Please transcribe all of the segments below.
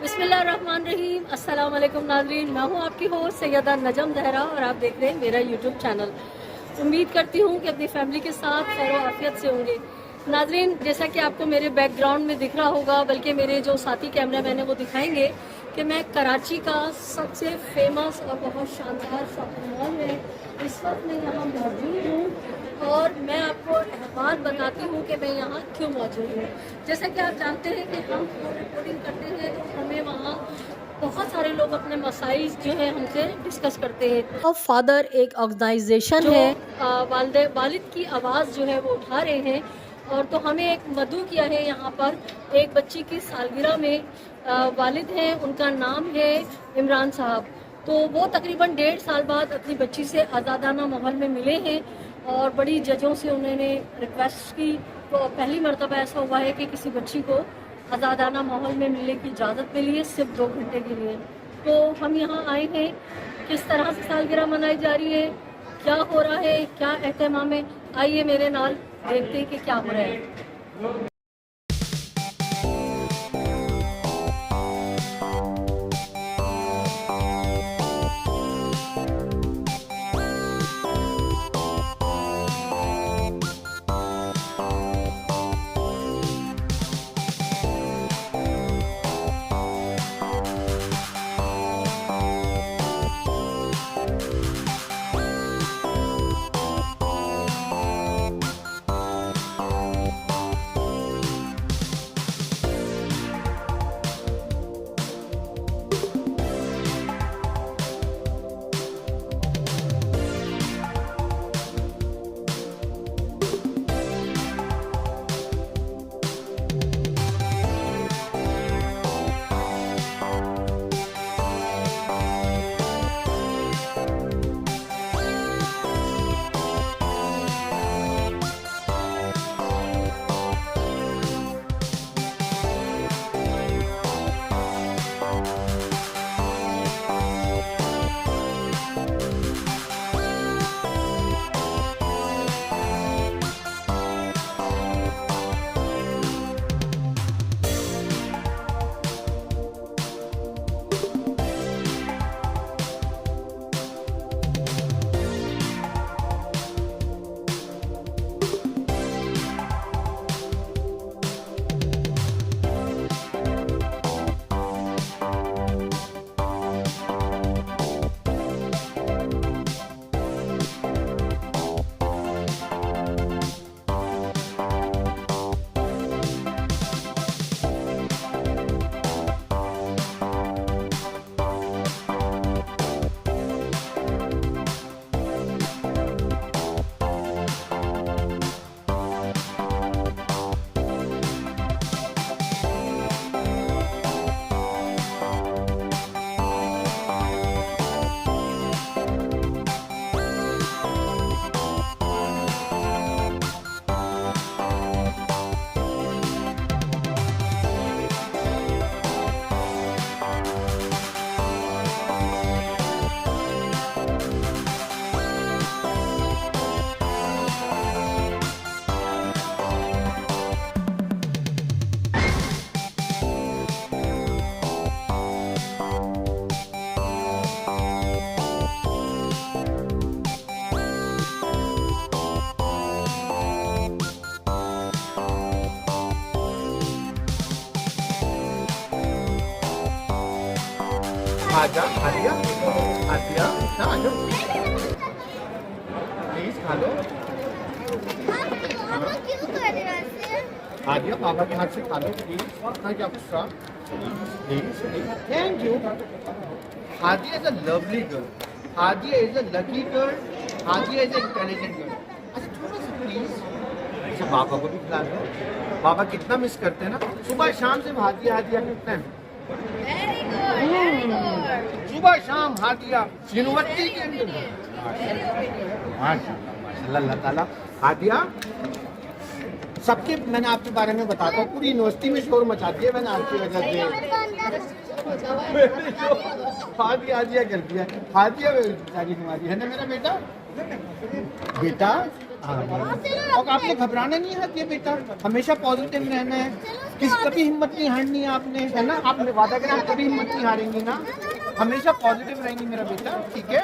बिस्मिल्लाहिर्रहमानिर्रहीम। अस्सलाम वालेकुम नाज़रीन, मैं हूँ आपकी होस्ट सैयदा नजम जहरा और आप देख रहे हैं मेरा यूट्यूब चैनल। उम्मीद करती हूँ कि अपनी फैमिली के साथ खैर व आफियत से होंगे। नाज़रीन, जैसा कि आपको मेरे बैकग्राउंड में दिख रहा होगा, बल्कि मेरे जो साथी कैमरामैन हैं वो दिखाएंगे कि मैं कराची का सबसे फेमस और बहुत शानदार शॉपिंग मॉल है इस वक्त मैं यहाँ मौजूद हूँ और मैं आपको अहवाल बताती हूँ कि मैं यहाँ क्यों मौजूद हूँ। जैसा कि आप जानते हैं कि हम रिपोर्टिंग करते हैं तो हमें वहाँ बहुत सारे लोग अपने मसाइल जो है हमसे डिस्कस करते हैं। और फादर एक ऑर्गेनाइजेशन है, वालिद की आवाज़ जो है वो उठा रहे हैं और तो हमें एक मदऊ किया है यहाँ पर एक बच्ची की सालगिरह में। वालिद हैं, उनका नाम है इमरान साहब। तो वो तकरीबन 1.5 साल बाद अपनी बच्ची से आज़ादाना माहौल में मिले हैं और बड़ी जजों से उन्होंने रिक्वेस्ट की। तो पहली मरतबा ऐसा हुआ है कि किसी बच्ची को आज़ादाना माहौल में मिलने की इजाज़त मिली है सिर्फ 2 घंटे के लिए। तो हम यहाँ आए हैं, किस तरह से सालगिरह मनाई जा रही है, क्या हो रहा है, क्या एहतमाम है, आइए मेरे नाल देखते हैं कि क्या हो रहा है। आजा आलिया आलिया ना आ जाओ प्लीज खा लो आलिया पापा के हाथ से खा लो प्लीज क्या गुस्सा please thank you Hadiya is a lovely girl Hadiya is a lucky girl Hadiya is a intelligent girl अच्छा थोड़ा सा प्लीज अच्छा पापा को भी खिला दो पापा कितना मिस करते हैं ना सुबह शाम से हादिया हादिया करते हैं सुबह शाम हादिया यूनिवर्सिटी के अंदर माशाल्लाह अल्लाह ताला हादिया सबके मैंने आपके बारे में बताता हूँ पूरी यूनिवर्सिटी में शोर मचाती है मैंने आपकी वजह से हादिया हादिया कर दिया हादिया सारी हमारी है ना मेरा बेटा बेटा और आपने घबराना नहीं है ये बेटा, हमेशा पॉजिटिव रहना है, किसी कभी हिम्मत नहीं हारनी है आपने, है ना? आपने वादा करा आप कभी हिम्मत नहीं हारेंगी ना, हमेशा पॉजिटिव रहेंगी मेरा बेटा, ठीक है?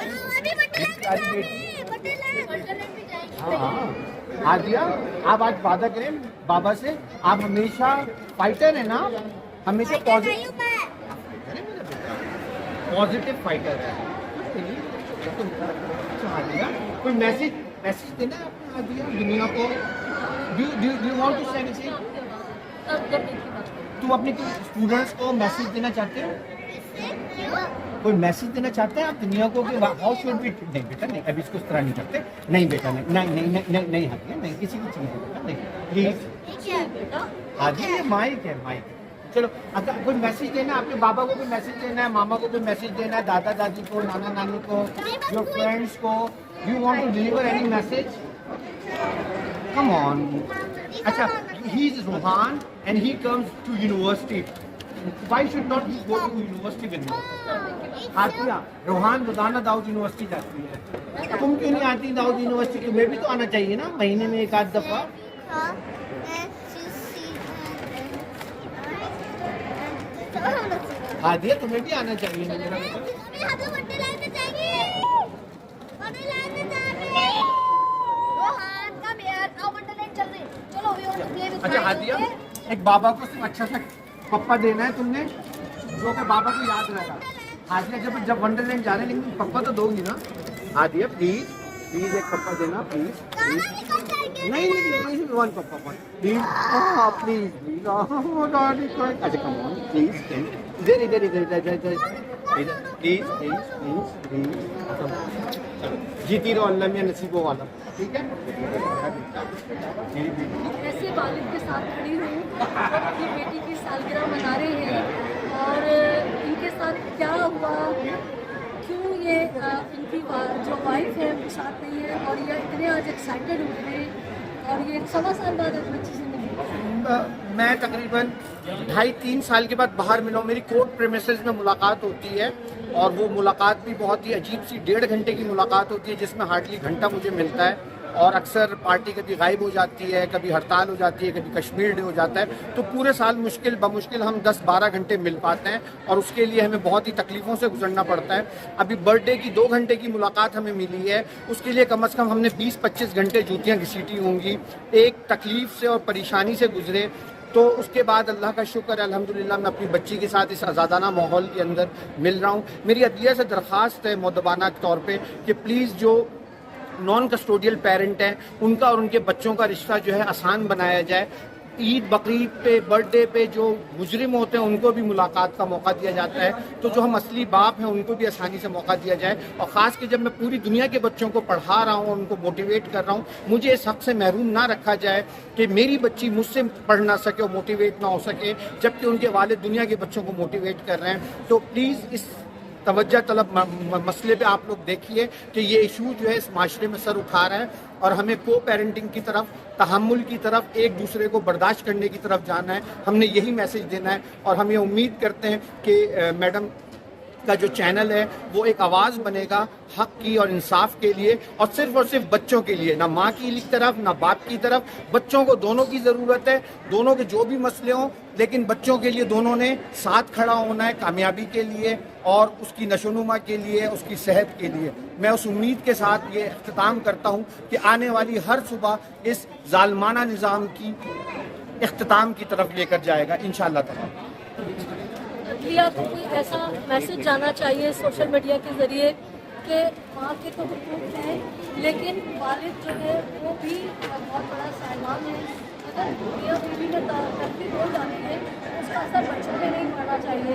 हाँ आदिया, आप आज वादा करें बाबा से, आप हमेशा फाइटर है ना, हमेशा पॉजिटिव फाइटर है। आदिया कोई मैसेज देना है आपने आदिया दुनिया को, do want to say anything? तुम अपने स्टूडेंट्स को मैसेज देना चाहते हो? कोई मैसेज देना चाहते हैं आप दुनिया को कि हाउ शुड बी? नहीं बेटा नहीं, अभी इसको इस तरह नहीं करते, नहीं बेटा नहीं नहीं नहीं नहीं नहीं नहीं हटिए, नहीं किसी की चीज़ बेटा नहीं प्लीज। आगे ये माइक है, माइक। चलो अगर कोई मैसेज देना है, आपके बाबा को कोई मैसेज देना है, मामा को कोई मैसेज देना है, दादा दादी को, नाना नानी को, योर फ्रेंड्स को, you want to deliver any message? Come on. अच्छा, he is Rohan and he comes to university, why should not he go to university with me? Atiya, Rohan रोजाना दाऊद यूनिवर्सिटी जाती है, तुम क्यों नहीं आती दाऊद यूनिवर्सिटी? तुम्हें भी तो आना चाहिए ना, महीने में एक आध दफा। आदिया तुम्हें भी आना चाहिए ना मेरा बेटा। अच्छा आदिया, एक बाबा को सिर्फ अच्छा सा पप्पा देना है तुमने, जो कि बाबा को याद रहेगा। आदिया जब वंडरलैंड जाने, लेकिन पप्पा तो दोगी ना? आदिया प्लीज प्लीज एक पप्पा देना प्लीज, प्लीज। नहीं नहीं one papa please, please please. अच्छा कम ऑन प्लीज, इधर इधर इधर इधर इधर प्लीज प्लीज प्लीज प्लीज। जीती रहो अल्लाह में नसीबों वाला, ठीक है? ऐसे वालिद के साथ खड़ी हूँ, अपनी बेटी की सालगिरह मना रहे हैं, और इनके साथ क्या हुआ, क्यों ये इनकी जो वाइफ है वो साथ नहीं है, और ये इतने आज एक्साइटेड हो गए, और ये 1.25 साल बाद एक बच्ची से मिली। मैं तकरीबन 2.5-3 साल के बाद बाहर मिला हूँ, मेरी कोर्ट प्रेमिसेस में मुलाकात होती है, और वो मुलाकात भी बहुत ही अजीब सी 1.5 घंटे की मुलाकात होती है, जिसमें हार्डली घंटा मुझे मिलता है, और अक्सर पार्टी कभी गायब हो जाती है, कभी हड़ताल हो जाती है, कभी कश्मीर डे हो जाता है, तो पूरे साल मुश्किल बमुश्किल हम 10-12 घंटे मिल पाते हैं, और उसके लिए हमें बहुत ही तकलीफ़ों से गुजरना पड़ता है। अभी बर्थडे की 2 घंटे की मुलाकात हमें मिली है, उसके लिए कम से कम हमने 20-25 घंटे जूतियाँ घसीटी होंगी, एक तकलीफ़ से और परेशानी से गुजरे। तो उसके बाद अल्लाह का शुक्र है, अल्हम्दुलिल्लाह मैं अपनी बच्ची के साथ इस आज़ादाना माहौल के अंदर मिल रहा हूँ। मेरी अदलिया से दरख्वास्त है मुअद्दबाना के तौर पे कि प्लीज़ जो नॉन कस्टोडियल पेरेंट हैं उनका और उनके बच्चों का रिश्ता जो है आसान बनाया जाए। ईद बकरीद पे बर्थडे पे जो मुजरिम होते हैं उनको भी मुलाकात का मौका दिया जाता है, तो जो हम असली बाप हैं उनको भी आसानी से मौका दिया जाए। और ख़ास के जब मैं पूरी दुनिया के बच्चों को पढ़ा रहा हूँ, उनको मोटिवेट कर रहा हूँ, मुझे इस हक़ से महरूम ना रखा जाए कि मेरी बच्ची मुझसे पढ़ ना सके और मोटिवेट ना हो सके, जबकि उनके वालिद दुनिया के बच्चों को मोटिवेट कर रहे हैं। तो प्लीज़ इस तवज्जो तलब मसले पे आप लोग देखिए कि ये इशू जो है इस माशरे में सर उठा रहा है, और हमें को पेरेंटिंग की तरफ, तहम्मुल की तरफ, एक दूसरे को बर्दाश्त करने की तरफ जाना है। हमने यही मैसेज देना है, और हम ये उम्मीद करते हैं कि मैडम का जो चैनल है वो एक आवाज़ बनेगा हक की और इंसाफ के लिए, और सिर्फ बच्चों के लिए, ना माँ की तरफ ना बाप की तरफ, बच्चों को दोनों की ज़रूरत है, दोनों के जो भी मसले हों, लेकिन बच्चों के लिए दोनों ने साथ खड़ा होना है, कामयाबी के लिए और उसकी नशोनुमा के लिए, उसकी सेहत के लिए। मैं उस उम्मीद के साथ ये इख्तिताम करता हूँ कि आने वाली हर सुबह इस जालमाना निज़ाम की इख्तिताम की तरफ लेकर जाएगा इंशाअल्लाह ताला। लिया को कोई ऐसा मैसेज जाना चाहिए सोशल मीडिया के ज़रिए कि माँ के तो हुकूक हैं, लेकिन वालिद जो है वो भी बहुत बड़ा साहिबान है। अगर मियाँ बीवी ने तरक्की हो जाती है उसका असर बच्चों पे नहीं पड़ना चाहिए।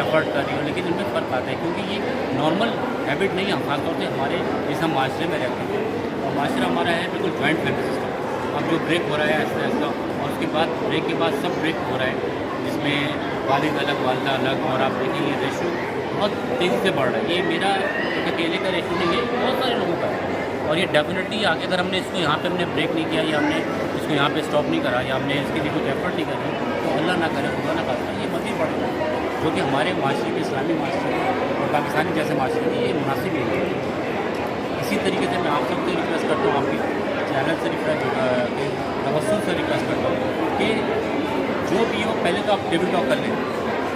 एफर्ट कर रही हूँ, लेकिन इनमें फ़र्क आता है क्योंकि ये नॉर्मल हैबिट नहीं है। खासतौर से हमारे जिस हम माशरे में रहते हैं, और माशरा हमारा है बिल्कुल जॉइंट फैमिली सिस्टम। अब जो ब्रेक हो रहा है ऐसा ऐसा, और उसके बाद ब्रेक के बाद सब ब्रेक हो रहा है, जिसमें वालिद अलग वालदा अलग, और आप देखें ये रेशो बहुत तेज़ी से बढ़ रहा है। ये मेरा एक अकेले का रेशो नहीं है, बहुत सारे लोगों का है। और ये डेफिनेटली आगे अगर हमने इसको यहाँ पे हमने ब्रेक नहीं किया, या हमने इसको यहाँ पे स्टॉप नहीं करा, या हमने इसके लिए कुछ एफर्ट नहीं करा, तो अल्लाह ना करे, खुदा ना करता, ये मज़ीद बढ़ रहा है, जो कि हमारे माशरे में, इस्लामी माशरे में और पाकिस्तानी जैसे माशरे में ये मुनासिब नहीं है। इसी तरीके से मैं आप सबसे रिक्वेस्ट करता हूँ, आप भी चैनल से तवज्जुह से रिक्वेस्ट करता हूँ कि जो भी हो पहले तो आप टेबल टॉक कर लें,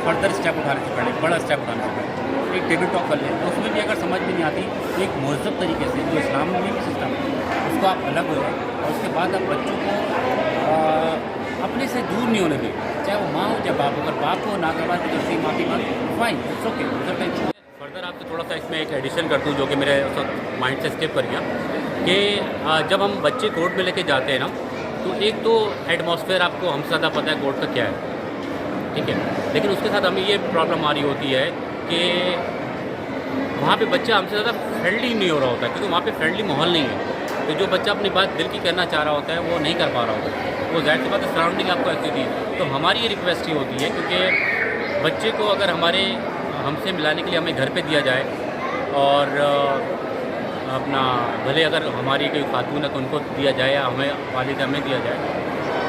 फर्दर स्टेप उठाने से पहले, बड़ा स्टेप उठाने से पहले एक टेबल टॉक कर लें। तो उसमें भी अगर समझ में नहीं आती तो एक महज़ब तरीके से जो इस्लाम में भी सिस्टम है उसको आप अलग हो जाए, और उसके बाद आप बच्चों को अपने से दूर नहीं होने दें, चाहे वो माँ हो चाहे बाप हो। अगर बाप को ना करवा तो जैसे माँ की बात फाइन, इट्स ओके। फर्दर आपसे थोड़ा सा इसमें एक एडिशन कर दूँ जो कि मेरे माइंड से स्किप कर गया कि जब हम बच्चे कोर्ट में लेके जाते हैं ना, तो एक तो एटमॉस्फेयर आपको हमसे ज़्यादा पता है कोर्ट का क्या है, ठीक है, लेकिन उसके साथ हमें ये प्रॉब्लम आ रही होती है कि वहाँ पे बच्चा हमसे ज़्यादा फ्रेंडली नहीं हो रहा होता, क्योंकि वहाँ पे फ्रेंडली माहौल नहीं है। तो जो बच्चा अपनी बात दिल की करना चाह रहा होता है वो नहीं कर पा रहा होता, वो ज़ाहिर सी बात है सराउंडिंग आपको ऐसी थी। तो हमारी ये रिक्वेस्ट ही होती है, क्योंकि बच्चे को अगर हमसे मिलाने के लिए हमें घर पे दिया जाए, और अपना भले अगर हमारी कोई खातून है तो उनको दिया जाए या हमें वालिद हमें दिया जाए,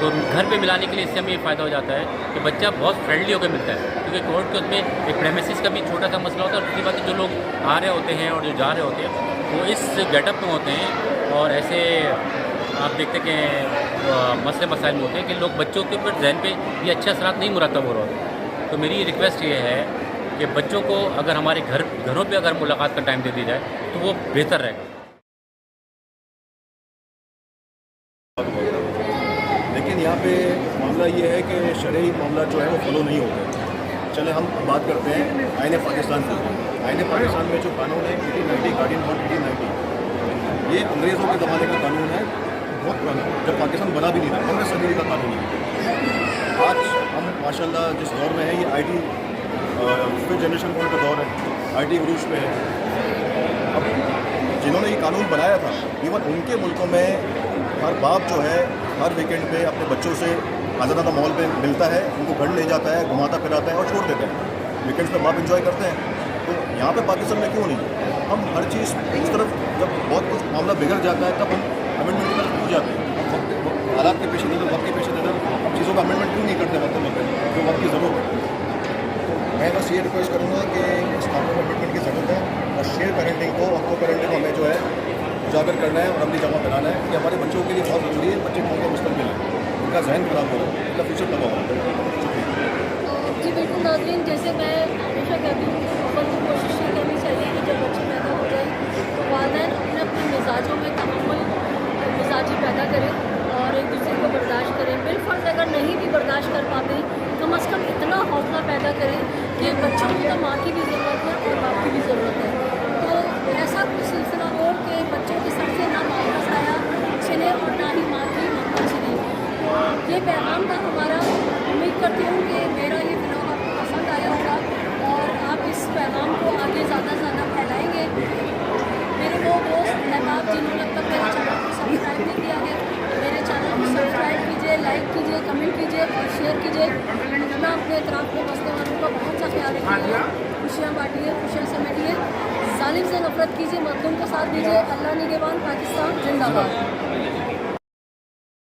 तो घर पे मिलाने के लिए इससे हमें ये फ़ायदा हो जाता है कि बच्चा बहुत फ्रेंडली होकर मिलता है। क्योंकि कोर्ट के उसमें एक प्रेमिसेस का भी छोटा सा मसला होता है, और दूसरी बात जो लोग आ रहे होते हैं और जो जा रहे होते हैं वो इस गेटअप में होते हैं, और ऐसे आप देखते कि मसले मसाइल में होते हैं कि लोग बच्चों के ऊपर जहन पे ये अच्छे असरात नहीं मुरतब हो रहे होते। तो मेरी रिक्वेस्ट ये है कि बच्चों को अगर हमारे घरों पे अगर मुलाकात का टाइम दे दी जाए तो वो बेहतर रहेगा। लेकिन यहाँ पे मामला ये है कि शरई मामला जो है वो फॉलो नहीं होता। चले हम बात करते हैं आईने पाकिस्तान की। आईने पाकिस्तान में जो कानून है 1890 गार्डियन फॉर 1890, ये अंग्रेज़ों के ज़माने का कानून है, बहुत पुराना, जब पाकिस्तान बना भी नहीं था, 15 सदी का कानून है। आज हम माशाल्लाह जिस दौर में है, ये IT फिफ्थ जनरेशन का दौर है, IT उरूज पे है। अब जिन्होंने ये कानून बनाया था, इवन उनके मुल्कों में हर बाप जो है हर वीकेंड पे अपने बच्चों से आज़ादाना माहौल पे मिलता है, उनको घर ले जाता है, घुमाता फिराता है और छोड़ देता है। वीकेंड्स पे बाप एंजॉय करते हैं। तो यहाँ पे पाकिस्तान में क्यों नहीं? हम हर चीज़ उस तरफ जब बहुत कुछ मामला बिगड़ जाता है तब हम अमेंडमेंट की तरफ क्यों जाते हैं? हालात के पेश नज़र, वक्त के पेश नज़र हम चीज़ों का अमेंडमेंट क्यों नहीं करते वक्त जो वक्त की ज़रूरत है? मैं बस ये रिक्वेस्ट करूँगा कि इस कानून में अमेंडमेंट की ज़रूरत है, और शेयर पेरेंटिंग को और को पेरेंटिंग को हमें जो है उजागर करना है और अपनी जमा कराना है कि हमारे बच्चों के लिए बहुत ज़रूरी है। बच्चे कौन का मुस्तकबिल है, उनका जहन खराब हो रहा है, उनका फ्यूचर तबाह हो रहा है। जी बिल्कुल नाज़रीन, जैसे मैं हमेशा कहती हूँ अपन को कोशिश ये करनी चाहिए कि जब बच्चे पैदा हो जाए तो वालिदैन अपने अपने मिजाजों में तहम्मुल मिजाजी पैदा करें और एक दूसरे को बर्दाश्त करें। बिलफर्ज अगर नहीं भी बर्दाश्त कर पाते कम अज़ कम इतना हौसला पैदा करें कि बच्चों को तो माँ की भी ज़रूरत है और बाप की भी ज़रूरत है। तो ऐसा कुछ सिलसिला हो कि बच्चों के सर से ना माँ का साया छिने और ना ही माँ की ममता छिने। तो ये पैगाम था हमारा। उम्मीद करती हूँ कि मेरा ये व्लॉग आपको पसंद आया होगा और आप इस पैगाम को आगे ज़्यादा से ज़्यादा फैलाएँगे। मेरे वो दोस्त अहबाब जिन्होंने अब तक मेरे चैनल को सब्सक्राइब नहीं किया है, मेरे चैनल को सब्सक्राइब कीजिए, लाइक कीजिए, कमेंट कीजिए और शेयर कीजिए। अपना अपने इतराफ़ में बसने वालों का बहुत सा ख्याल रखिएगा। खुशियाँ बांटिए, खुशियाँ समेटिए, जालिम से नफरत कीजिए, मज़लूम का साथ दीजिए। अल्लाह निगहबान, पाकिस्तान जिंदाबाद।